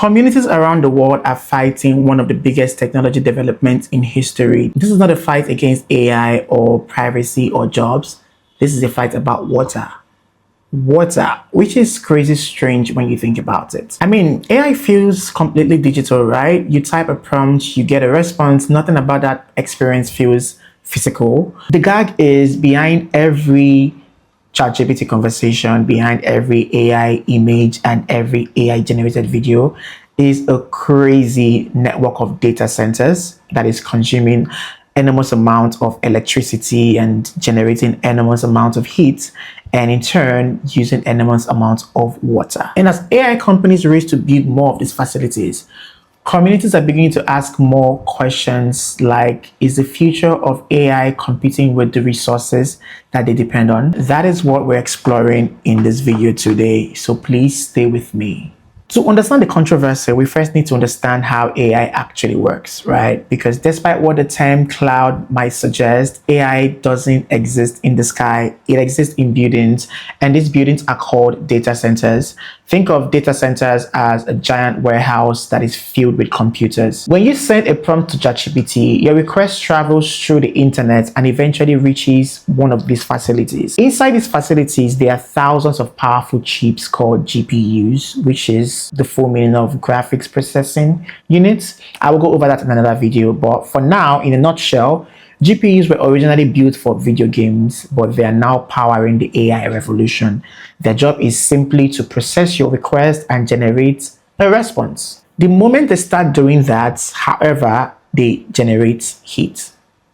Communities around the world are fighting one of the biggest technology developments in history. This is not a fight against AI or privacy or jobs. This is a fight about water. Water, which is crazy strange when you think about it. I mean, AI feels completely digital, right? You type a prompt, you get a response. Nothing about that experience feels physical. The gag is behind every ChatGPT conversation, behind every AI image and every AI generated video is a crazy network of data centers that is consuming enormous amount of electricity and generating enormous amount of heat, and in turn using enormous amounts of water. And as AI companies race to build more of these facilities, communities are beginning to ask more questions like, is the future of AI competing with the resources that they depend on? That is what we're exploring in this video today, so please stay with me. To understand the controversy, we first need to understand how AI actually works, right? Because despite what the term cloud might suggest, AI doesn't exist in the sky. It exists in buildings, and these buildings are called data centers. Think of data centers as a giant warehouse that is filled with computers. When you send a prompt to ChatGPT, your request travels through the internet and eventually reaches one of these facilities. Inside these facilities, there are thousands of powerful chips called GPUs, which is the full meaning of graphics processing units. I will go over that in another video, but for now, in a nutshell, GPUs were originally built for video games, but they are now powering the AI revolution. Their job is simply to process your request and generate a response. The moment they start doing that, however, they generate heat,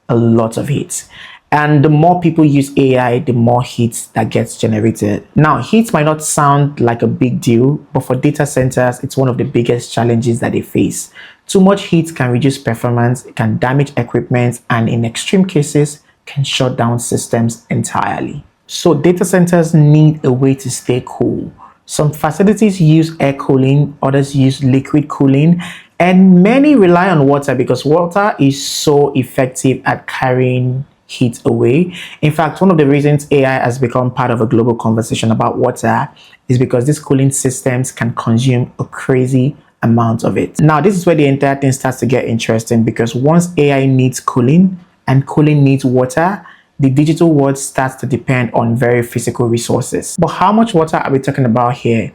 a lot of heat. And the more people use AI, the more heat that gets generated. Now, heat might not sound like a big deal, but for data centers, it's one of the biggest challenges that they face. Too much heat can reduce performance, it can damage equipment, and in extreme cases, can shut down systems entirely. So data centers need a way to stay cool. Some facilities use air cooling, others use liquid cooling, and many rely on water because water is so effective at carrying heat away. In fact, one of the reasons AI has become part of a global conversation about water is because these cooling systems can consume a crazy amount of it. Now, this is where the entire thing starts to get interesting, because once AI needs cooling and cooling needs water, the digital world starts to depend on very physical resources. But how much water are we talking about here?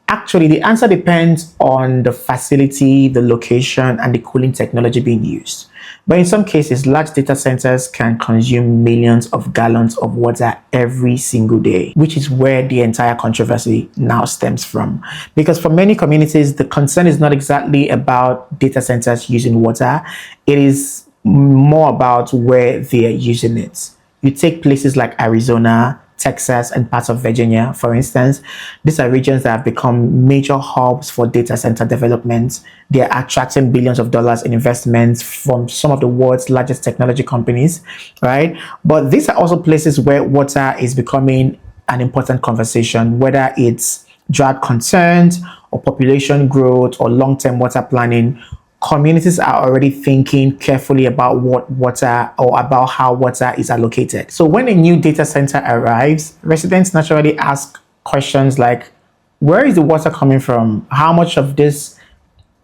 Actually, the answer depends on the facility, the location, and the cooling technology being used. But in some cases, large data centers can consume millions of gallons of water every single day, which is where the entire controversy now stems from. Because for many communities, the concern is not exactly about data centers using water. It is more about where they are using it. You take places like Arizona, Texas, and parts of Virginia, for instance. These are regions that have become major hubs for data center development. They are attracting billions of dollars in investments from some of the world's largest technology companies, right? But these are also places where water is becoming an important conversation, whether it's drought concerns or population growth or long-term water planning. Communities are already thinking carefully about what water or about how water is allocated. So when a new data center arrives, residents naturally ask questions like, where is the water coming from? How much of this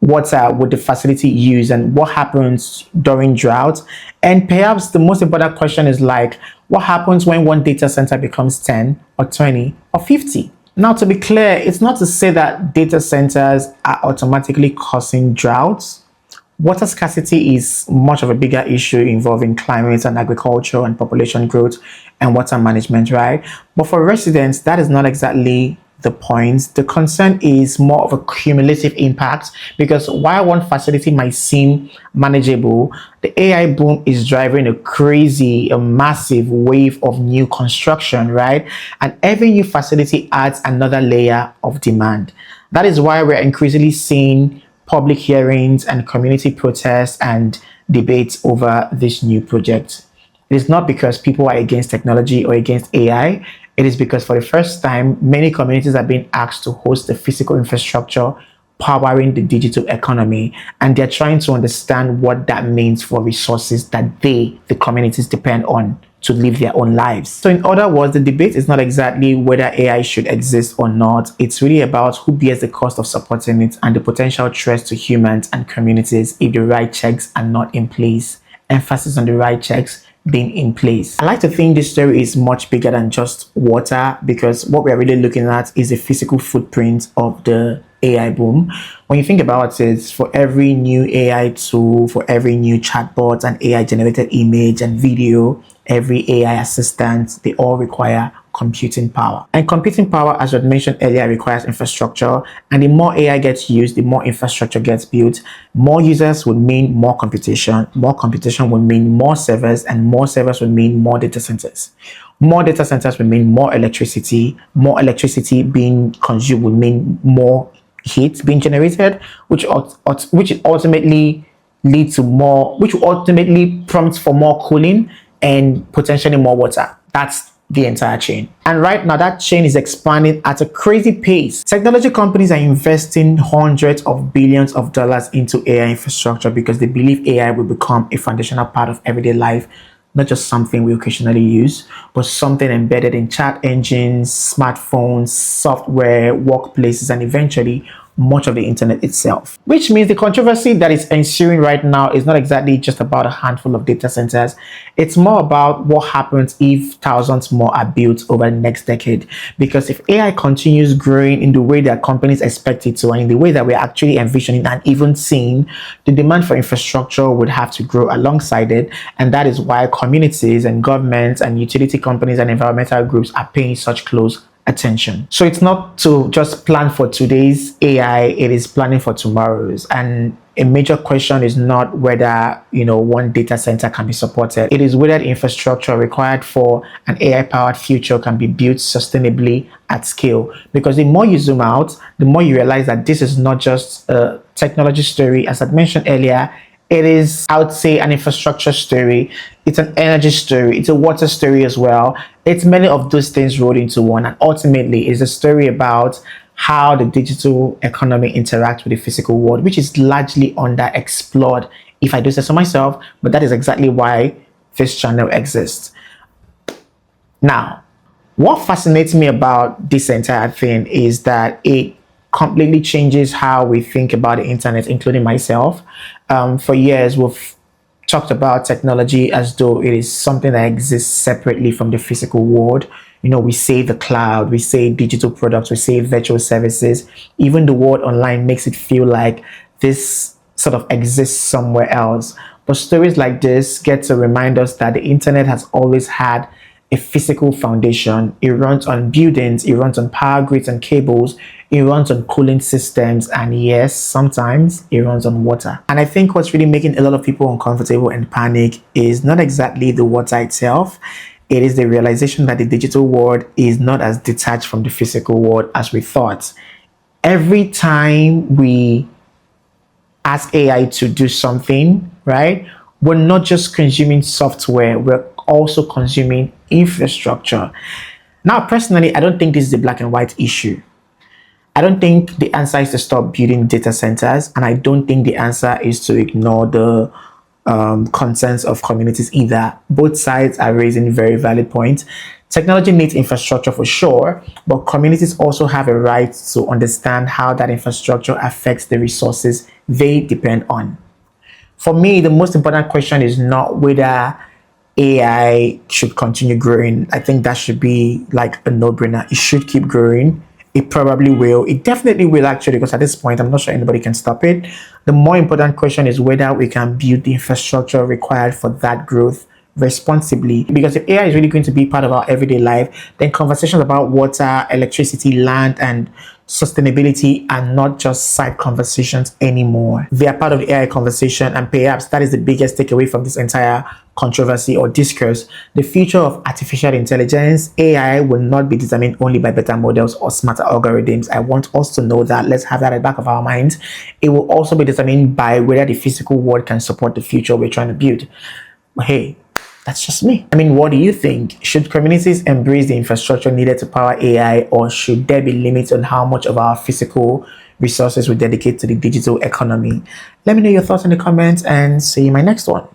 water would the facility use, and what happens during drought? And perhaps the most important question is like, what happens when one data center becomes 10 or 20 or 50? Now, to be clear, it's not to say that data centers are automatically causing droughts. Water scarcity is much of a bigger issue involving climate and agriculture and population growth and water management, right? But for residents, that is not exactly the point. The concern is more of a cumulative impact, because while one facility might seem manageable, the AI boom is driving a massive wave of new construction, right? And every new facility adds another layer of demand. That is why we're increasingly seeing public hearings and community protests and debates over this new project. It is not because people are against technology or against AI. It is because for the first time, many communities are being asked to host the physical infrastructure powering the digital economy, and they're trying to understand what that means for resources that the communities depend on. to live their own lives. So in other words, the debate is not exactly whether AI should exist or not. It's really about who bears the cost of supporting it and the potential threats to humans and communities if the right checks are not in place. Emphasis on the right checks being in place. I like to think this story is much bigger than just water, because what we're really looking at is the physical footprint of the AI boom. When you think about it, for every new AI tool, for every new chatbot and AI generated image and video, every AI assistant, they all require computing power. And computing power, as I mentioned earlier, requires infrastructure. And the more AI gets used, the more infrastructure gets built. More users would mean more computation. More computation would mean more servers, and more servers would mean more data centers. More data centers would mean more electricity. More electricity being consumed would mean more heat being generated, which ultimately leads to more, which ultimately prompts for more cooling and potentially more water. That's the entire chain. And right now, that chain is expanding at a crazy pace. Technology companies are investing hundreds of billions of dollars into AI infrastructure because they believe AI will become a foundational part of everyday life, not just something we occasionally use, but something embedded in chat engines, smartphones, software, workplaces, and eventually much of the internet itself. Which means the controversy that is ensuing right now is not exactly just about a handful of data centers. It's more about what happens if thousands more are built over the next decade. Because if AI continues growing in the way that companies expect it to, and in the way that we're actually envisioning and even seeing, the demand for infrastructure would have to grow alongside it. And that is why communities and governments and utility companies and environmental groups are paying such close attention. So it's not to just plan for today's AI, it is planning for tomorrow's. And a major question is not whether, one data center can be supported. It is whether the infrastructure required for an AI powered future can be built sustainably at scale. Because the more you zoom out, the more you realize that this is not just a technology story. As I mentioned earlier, it is, I would say, an infrastructure story. It's an energy story. It's a water story as well. It's many of those things rolled into one. And ultimately, it's a story about how the digital economy interacts with the physical world, which is largely underexplored, if I do say so myself. But that is exactly why this channel exists. Now, what fascinates me about this entire thing is that it completely changes how we think about the internet, including myself. For years, we've talked about technology as though it is something that exists separately from the physical world. We say the cloud, we say digital products, we say virtual services. Even the word online makes it feel like this sort of exists somewhere else. But stories like this get to remind us that the internet has always had a physical foundation. It runs on buildings, it runs on power grids and cables, it runs on cooling systems, and yes, sometimes it runs on water. And I think what's really making a lot of people uncomfortable and panic is not exactly the water itself. It is the realization that the digital world is not as detached from the physical world as we thought. Every time we ask AI to do something, right, we're not just consuming software, we're also consuming infrastructure. Now, personally, I don't think this is a black and white issue. I don't think the answer is to stop building data centers, and I don't think the answer is to ignore the concerns of communities either. Both sides are raising very valid points. Technology needs infrastructure for sure, but communities also have a right to understand how that infrastructure affects the resources they depend on. For me, the most important question is not whether AI should continue growing. I think that should be like a no-brainer. It should keep growing. It probably will. It definitely will, actually, because at this point, I'm not sure anybody can stop it. The more important question is whether we can build the infrastructure required for that growth responsibly. Because if AI is really going to be part of our everyday life, then conversations about water, electricity, land, and sustainability are not just side conversations anymore. They are part of the AI conversation, and perhaps that is the biggest takeaway from this entire controversy or discourse. The future of artificial intelligence, AI, will not be determined only by better models or smarter algorithms. I want us to know that. Let's have that at the back of our minds. It will also be determined by whether the physical world can support the future we're trying to build. But hey, that's just me. I mean, what do you think? Should communities embrace the infrastructure needed to power AI, or should there be limits on how much of our physical resources we dedicate to the digital economy? Let me know your thoughts in the comments, and see you in my next one.